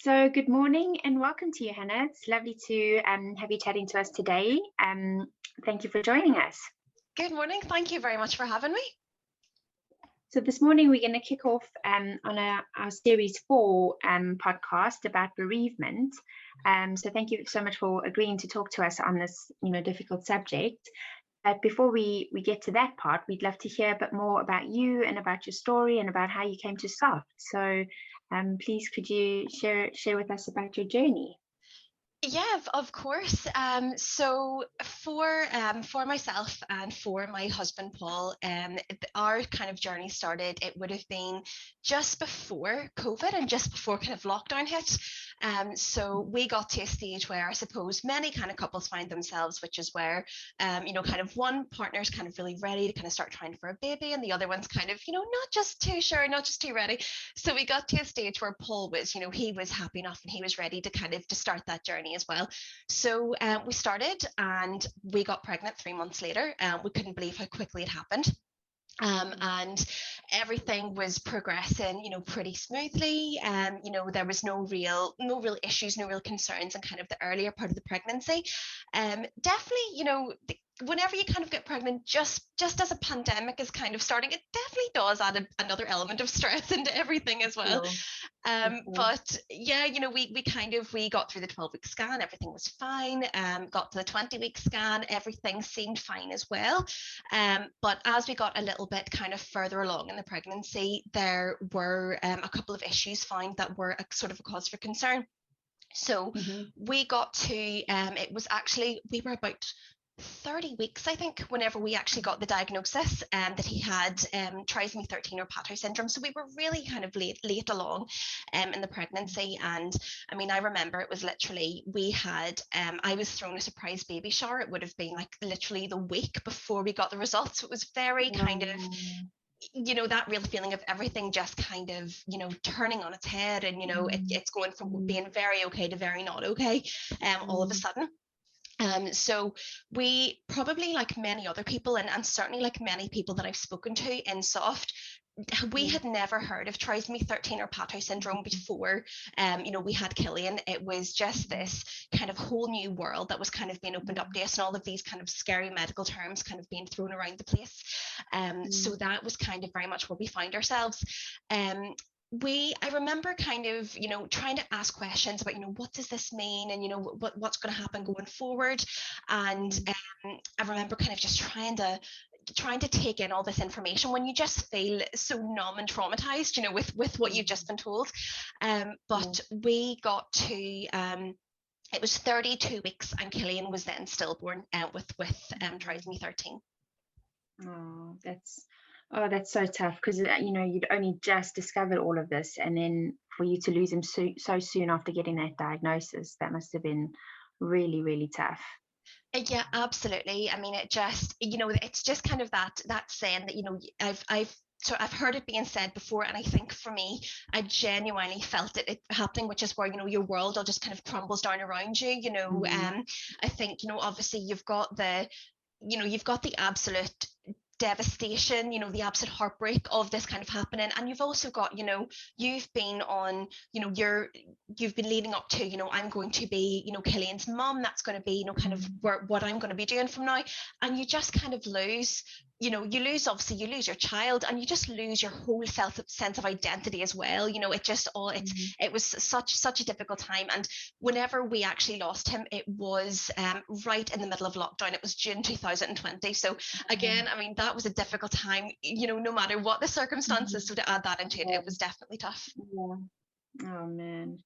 So, good morning and welcome to you, Hannah. It's lovely to have you chatting to us today. Thank you for joining us. Good morning. Thank you very much for having me. So, this morning we're going to kick off on our Series 4 podcast about bereavement. So, thank you so much for agreeing to talk to us on this, difficult subject. But before we get to that part, we'd love to hear a bit more about you and about your story and about how you came to SOFT. So, please, could you share with us about your journey? Yeah, of course. So for myself and for my husband Paul, our kind of journey started. It would have been just before COVID and just before kind of lockdown hit. So we got to a stage where I suppose many kind of couples find themselves, which is where, kind of one partner's kind of really ready to kind of start trying for a baby, and the other one's kind of, not just too sure, not just too ready. So we got to a stage where Paul was, he was happy enough and he was ready to kind of to start that journey as well. So we started and we got pregnant 3 months later. We couldn't believe how quickly it happened. And everything was progressing, pretty smoothly. There was no real issues, no real concerns in kind of the earlier part of the pregnancy. Definitely, whenever you kind of get pregnant, just as a pandemic is kind of starting, it definitely does add another element of stress into everything as well. But yeah, we got through the 12-week scan, everything was fine. Got to the 20-week scan, everything seemed fine as well. But as we got a little bit kind of further along in the pregnancy, there were a couple of issues found that were a sort of a cause for concern. So we got to, it was actually, we were about 30 weeks, I think, whenever we actually got the diagnosis that he had Trisomy 13 or Pato syndrome. So we were really kind of late along in the pregnancy. And I mean, I remember it was literally, we had, I was thrown a surprise baby shower. It would have been like literally the week before we got the results. So it was very kind of, that real feeling of everything just kind of, turning on its head. And, it's going from being very okay to very not okay all of a sudden. So we probably, like many other people, and certainly like many people that I've spoken to in SOFT, we had never heard of Trisomy 13 or Pato syndrome before. We had Cillian. It was just this kind of whole new world that was kind of being opened up to us, and all of these kind of scary medical terms kind of being thrown around the place. So that was kind of very much where we find ourselves. I remember kind of, trying to ask questions about, what does this mean? And, what's going to happen going forward? And I remember kind of just trying to take in all this information when you just feel so numb and traumatized, with what you've just been told. But we got to, it was 32 weeks and Cillian was then stillborn with Trisomy 13. Oh, that's so tough because, you'd only just discovered all of this, and then for you to lose him so soon after getting that diagnosis, that must have been really, really tough. Yeah, absolutely. I mean, it just, it's just kind of that saying that, I've heard it being said before, and I think for me, I genuinely felt it happening, which is where, your world all just kind of crumbles down around you, I think, obviously you've got the absolute devastation, the absolute heartbreak of this kind of happening, and you've also got, you've been on, you've been leading up to, I'm going to be, Cillian's mum, that's going to be, kind of what I'm going to be doing from now, and you just kind of lose, you lose your child, and you just lose your whole sense of identity as well. It just all it was such a difficult time. And whenever we actually lost him, it was right in the middle of lockdown. It was June 2020. So again, I mean, that was a difficult time, no matter what the circumstances. So to add that into it, it was definitely tough. Oh man.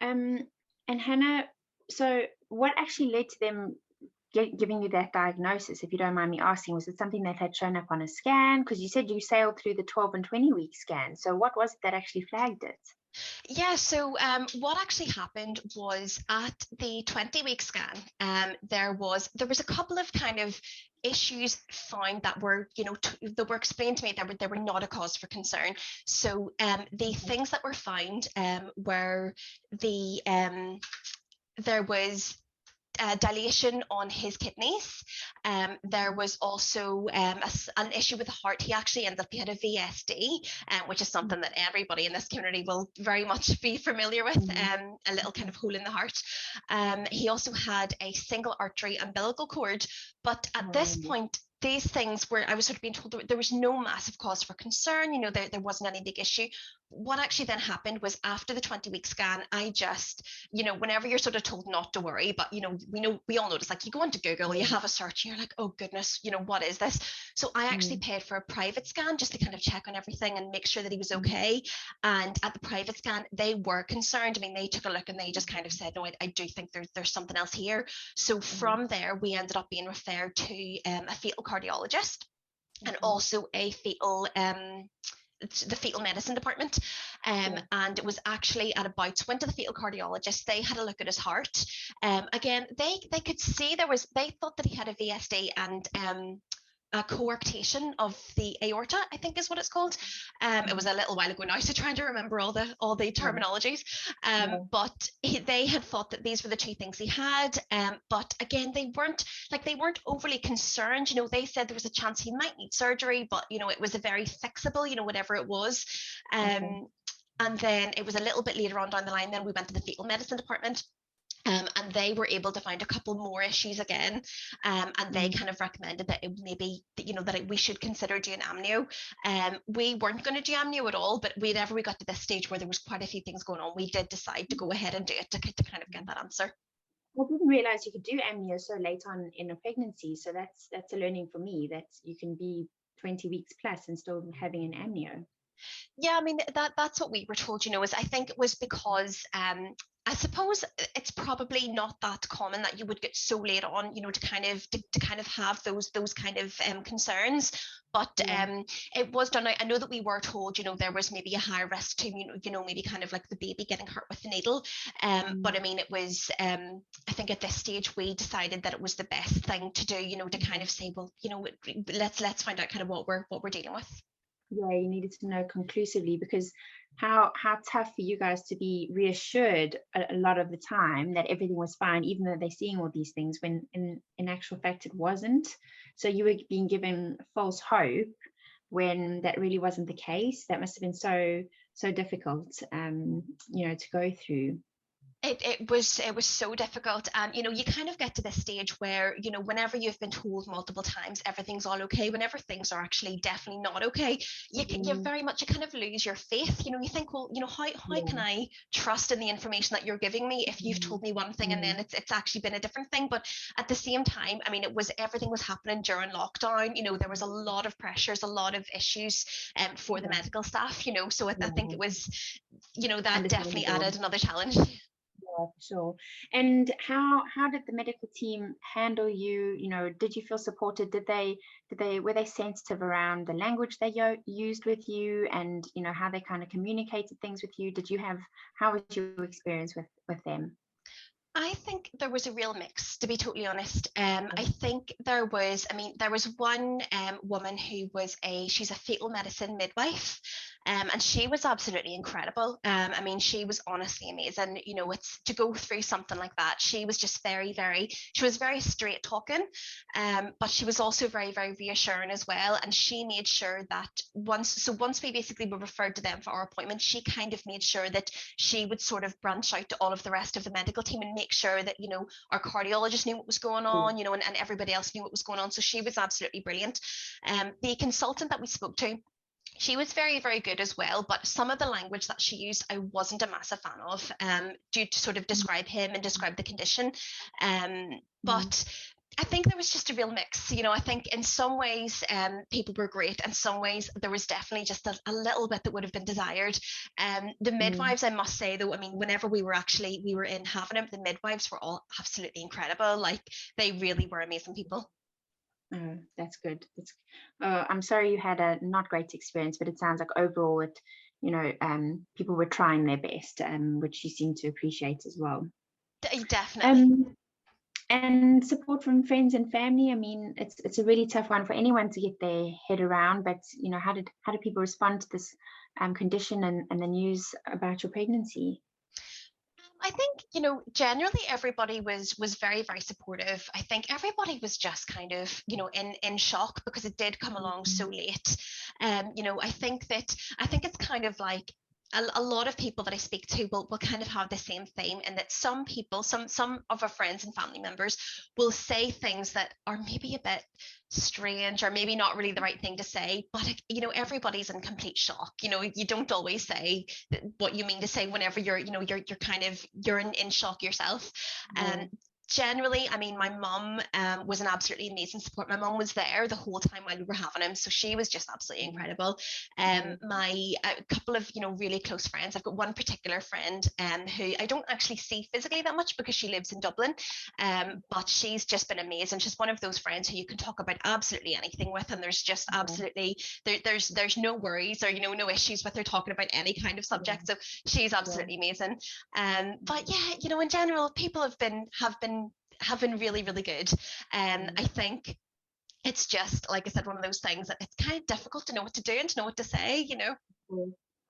And Hannah, so what actually led to them giving you that diagnosis, if you don't mind me asking? Was it something that had shown up on a scan? Because you said you sailed through the 12 and 20-week scan. So what was it that actually flagged it? Yeah, so what actually happened was at the 20-week scan, there was a couple of kind of issues found that were, that were explained to me that they were not a cause for concern. So the things that were found were there was dilation on his kidneys. There was also an issue with the heart. He actually ended up, he had a VSD, which is something that everybody in this community will very much be familiar with, a little kind of hole in the heart. He also had a single artery umbilical cord, but at this point, these things were, I was sort of being told there was no massive cause for concern, there wasn't any big issue. What actually then happened was, after the 20-week scan, I just, whenever you're sort of told not to worry, but we all know it's like, you go into Google, you have a search, and you're like, oh goodness, what is this? So I actually paid for a private scan just to kind of check on everything and make sure that he was okay. And at the private scan, they were concerned. I mean, they took a look and they just kind of said, no, I do think there's something else here. So from there, we ended up being referred to a fetal cardiologist and also a the fetal medicine department, and it was actually at about went to the fetal cardiologist. They had a look at his heart. Again, they could see they thought that he had a VSD and a coarctation of the aorta, I think is what it's called. It was a little while ago now, so trying to remember all the terminologies. But they had thought that these were the two things he had. But again, they weren't overly concerned. They said there was a chance he might need surgery, but it was a very fixable, whatever it was. And then it was a little bit later on down the line, then we went to the fetal medicine department. And they were able to find a couple more issues again, and they kind of recommended that it maybe, that we should consider doing amnio. We weren't going to do amnio at all, but whenever we got to this stage where there was quite a few things going on, we did decide to go ahead and do it to kind of get that answer. I didn't realize you could do amnio so late on in a pregnancy, so that's a learning for me, that you can be 20 weeks plus and still having an amnio. Yeah, I mean, that's what we were told, is I think it was because I suppose it's probably not that common that you would get so late on, to kind of have those kind of concerns. But it was done. I know that we were told, there was maybe a higher risk to, maybe kind of like the baby getting hurt with the needle. But I mean, it was, I think at this stage we decided that it was the best thing to do, to kind of say, well, let's find out kind of what we're dealing with. Yeah, you needed to know conclusively, because how tough for you guys to be reassured a lot of the time that everything was fine, even though they're seeing all these things, when in actual fact it wasn't. So you were being given false hope when that really wasn't the case. That must have been so difficult, to go through. It was so difficult, and you kind of get to this stage where whenever you've been told multiple times everything's all okay, whenever things are actually definitely not okay, you kind of lose your faith. You think, well, how can I trust in the information that you're giving me if you've told me one thing and then it's actually been a different thing? But at the same time, I mean, everything was happening during lockdown. There was a lot of pressures, a lot of issues for the medical staff. So I think it was, that definitely added another challenge. Yeah, for sure. And how did the medical team handle you? Did you feel supported? Were they sensitive around the language they used with you, and how they kind of communicated things with you? How was your experience with them? I think there was a real mix, to be totally honest. I think there was one woman who she's a fetal medicine midwife, and she was absolutely incredible. I mean, she was honestly amazing. It's to go through something like that. She was just she was very straight talking, but she was also very, very reassuring as well. And she made sure that once we basically were referred to them for our appointment, she kind of made sure that she would sort of branch out to all of the rest of the medical team and make sure that our cardiologist knew what was going on, and everybody else knew what was going on. So she was absolutely brilliant. The consultant that we spoke to, she was very, very good as well, but some of the language that she used I wasn't a massive fan of, due to sort of describe him and describe the condition. But I think there was just a real mix. I think in some ways people were great, and some ways there was definitely just a little bit that would have been desired. The midwives, I must say though, I mean, whenever we were in having them, the midwives were all absolutely incredible. Like, they really were amazing people. Oh, that's good. I'm sorry you had a not great experience, but it sounds like overall people were trying their best, which you seem to appreciate as well. Definitely. And support from friends and family. I mean, it's a really tough one for anyone to get their head around, but how did people respond to this condition and the news about your pregnancy? I think Generally everybody was very, very supportive. I think everybody was just kind of, in shock because it did come along so late. I think it's kind of like a lot of people that I speak to will kind of have the same theme, and that some people, some of our friends and family members will say things that are maybe a bit strange or maybe not really the right thing to say, but everybody's in complete shock. You don't always say what you mean to say whenever you're kind of you're in shock yourself. Yeah. Generally, I mean, my mum was an absolutely amazing support. My mum was there the whole time while we were having him, so she was just absolutely incredible. My a couple of really close friends. I've got one particular friend who I don't actually see physically that much because she lives in Dublin, but she's just been amazing. She's one of those friends who you can talk about absolutely anything with, and there's just absolutely there's no worries or no issues with her talking about any kind of subject. So she's absolutely amazing. But yeah, in general, people have been really, really good. And I think it's just, like I said, one of those things that it's kind of difficult to know what to do and to know what to say.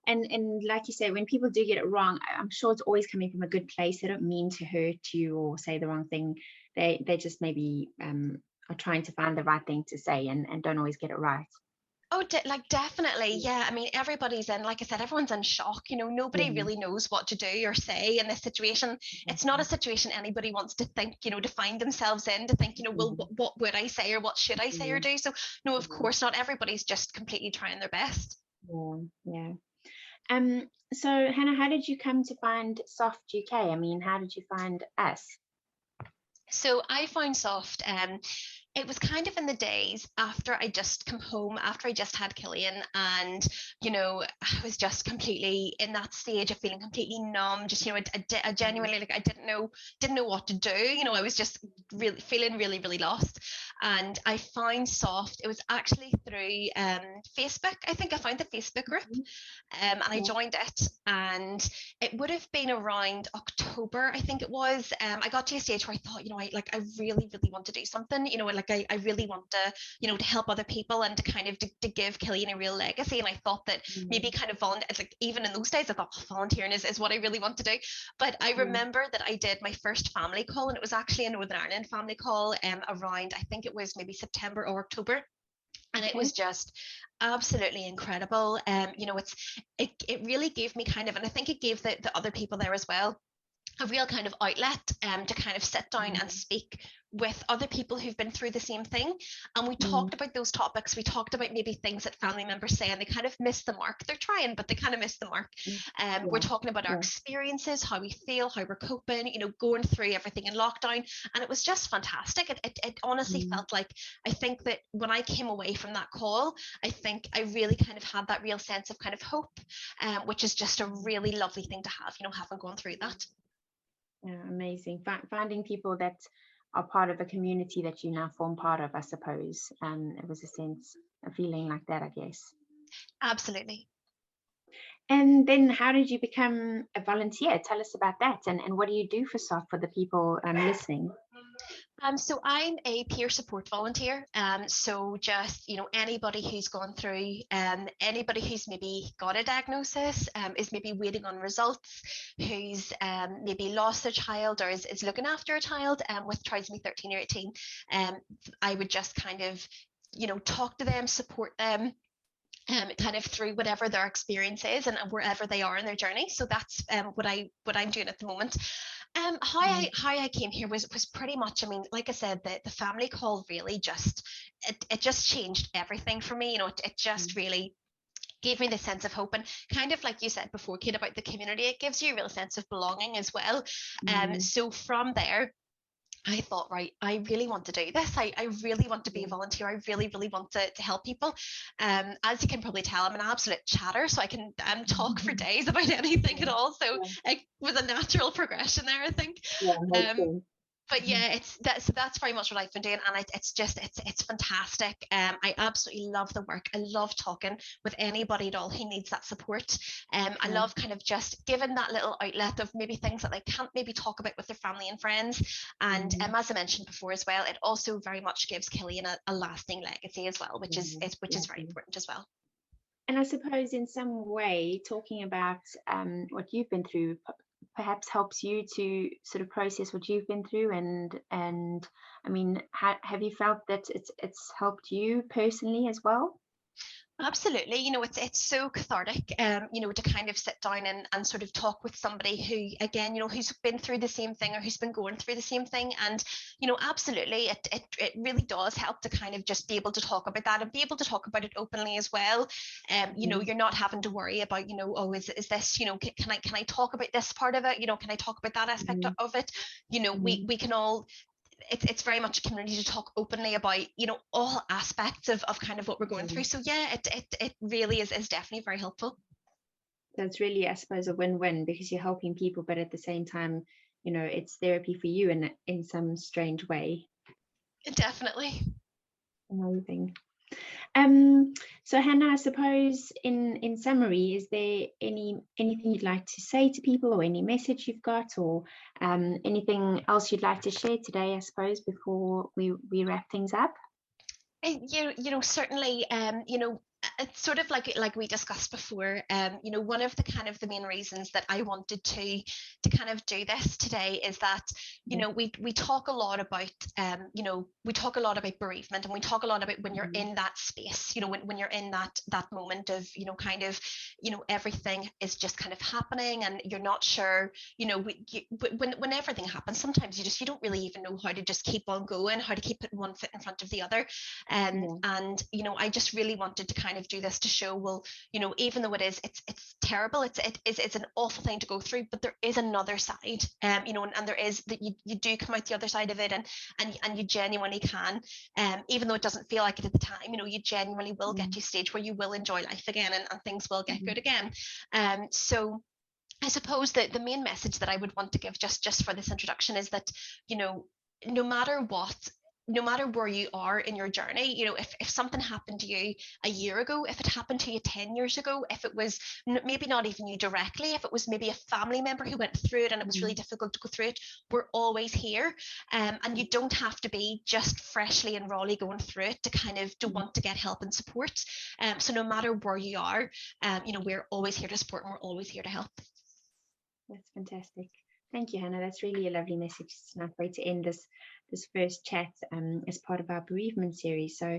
And like you say, when people do get it wrong, I'm sure it's always coming from a good place. They don't mean to hurt you or say the wrong thing. They just maybe are trying to find the right thing to say and don't always get it right. Oh, definitely. Yeah. I mean, everybody's in, like I said, everyone's in shock. Nobody Yeah, really knows what to do or say in this situation. It's not a situation anybody wants to think, to find themselves in, to think, well, what would I say or what should I say or do? So, no, of course not. Everybody's just completely trying their best. yeah. So Hannah, how did you come to find Soft UK? I mean, how did you find us? So I found Soft. It was kind of in the days after I just come home, after I just had Cillian, and I was just completely in that stage of feeling completely numb. Just I genuinely, like, I didn't know what to do. I was just really feeling really, really lost. And I found Soft. It was actually through Facebook. I think I found the Facebook group, and I joined it. And it would have been around October, I think it was. I got to a stage where I thought, I really, really want to do something. I really want to help other people and to kind of to give Cillian a real legacy. And I thought that maybe kind of like even in those days, I thought volunteering is what I really want to do. But I remember that I did my first family call, and it was actually a Northern Ireland family call around, I think it was maybe September or October. And it was just absolutely incredible. It really gave me kind of, and I think it gave the other people there as well, a real kind of outlet to kind of sit down and speak with other people who've been through the same thing. And we talked about those topics. We talked about maybe things that family members say and they kind of miss the mark. They're trying, but they kind of miss the mark. We're talking about our experiences, how we feel, how we're coping, going through everything in lockdown. And it was just fantastic. It honestly felt like, I think that when I came away from that call, I think I really kind of had that real sense of kind of hope, which is just a really lovely thing to have, having gone through that. Yeah, amazing. Finding people that are part of a community that you now form part of, I suppose. It was a feeling like that, I guess. Absolutely. And then how did you become a volunteer? Tell us about that. And what do you do for SOF for the people listening? So I'm a peer support volunteer. So just, anybody who's gone through, anybody who's maybe got a diagnosis, is maybe waiting on results, who's maybe lost their child or is looking after a child with Trisomy 13 or 18. I would just kind of, talk to them, support them, kind of through whatever their experience is and wherever they are in their journey. So that's what I'm doing at the moment. How I came here was pretty much, I mean, like I said, the family call really just it just changed everything for me. It just really gave me the sense of hope, and kind of like you said before, Kate, about the community, it gives you a real sense of belonging as well. So from there, I thought, right, I really want to do this. I really want to be a volunteer. I really, really want to help people. As you can probably tell, I'm an absolute chatter, so I can talk for days about anything at all. So it was a natural progression there, I think. But yeah, that's very much what I've been doing, and it's fantastic. I absolutely love the work. I love talking with anybody at all who needs that support. I love kind of just giving that little outlet of maybe things that they can't maybe talk about with their family and friends. And as I mentioned before as well, it also very much gives Cillian a lasting legacy as well, which is very important as well. And I suppose in some way, talking about what you've been through perhaps helps you to sort of process what you've been through, and I mean, have you felt that it's helped you personally as well? Absolutely. It's so cathartic, to kind of sit down and sort of talk with somebody who, again, who's been through the same thing or who's been going through the same thing. And, absolutely, it really does help to kind of just be able to talk about that and be able to talk about it openly as well. Mm. You're not having to worry about, oh, is this, can I talk about this part of it? Can I talk about that aspect Mm. of it? Mm. We can all, it's very much a community to talk openly about all aspects of kind of what we're going through. Mm. So yeah, it really is definitely very helpful. So it's really, I suppose, a win-win, because you're helping people, but at the same time, it's therapy for you in some strange way. Definitely. Amazing. So Hannah, I suppose in summary, is there anything you'd like to say to people, or any message you've got, or anything else you'd like to share today, I suppose, before we wrap things up? Certainly, it's sort of like we discussed before. One of the kind of the main reasons that I wanted to kind of do this today is that we talk a lot about we talk a lot about bereavement, and we talk a lot about when you're Mm-hmm. in that space, when you're in that moment of kind of everything is just kind of happening and you're not sure. When everything happens, sometimes you don't really even know how to just keep on going, how to keep putting one foot in front of the other. Yeah. And I just really wanted to kind of do this to show, well, even though it's terrible, it's an awful thing to go through, but there is another side, and there is that you do come out the other side of it, and you genuinely can, even though it doesn't feel like it at the time, you genuinely will get Mm-hmm. to a stage where you will enjoy life again, and things will get Mm-hmm. good again. So I suppose that the main message that I would want to give just for this introduction is that, no matter what, no matter where you are in your journey, if something happened to you a year ago, if it happened to you 10 years ago, if it was maybe not even you directly, if it was maybe a family member who went through it and it was really difficult to go through it, we're always here. And you don't have to be just freshly and rawly going through it to kind of to want to get help and support. So no matter where you are, we're always here to support, and we're always here to help. That's fantastic. Thank you, Hannah. That's really a lovely message. It's a nice way to end this first chat as part of our bereavement series. So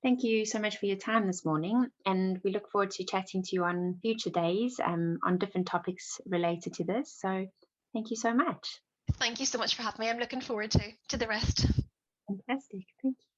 thank you so much for your time this morning, and we look forward to chatting to you on future days on different topics related to this. So thank you so much. Thank you so much for having me. I'm looking forward to the rest. Fantastic. Thank you.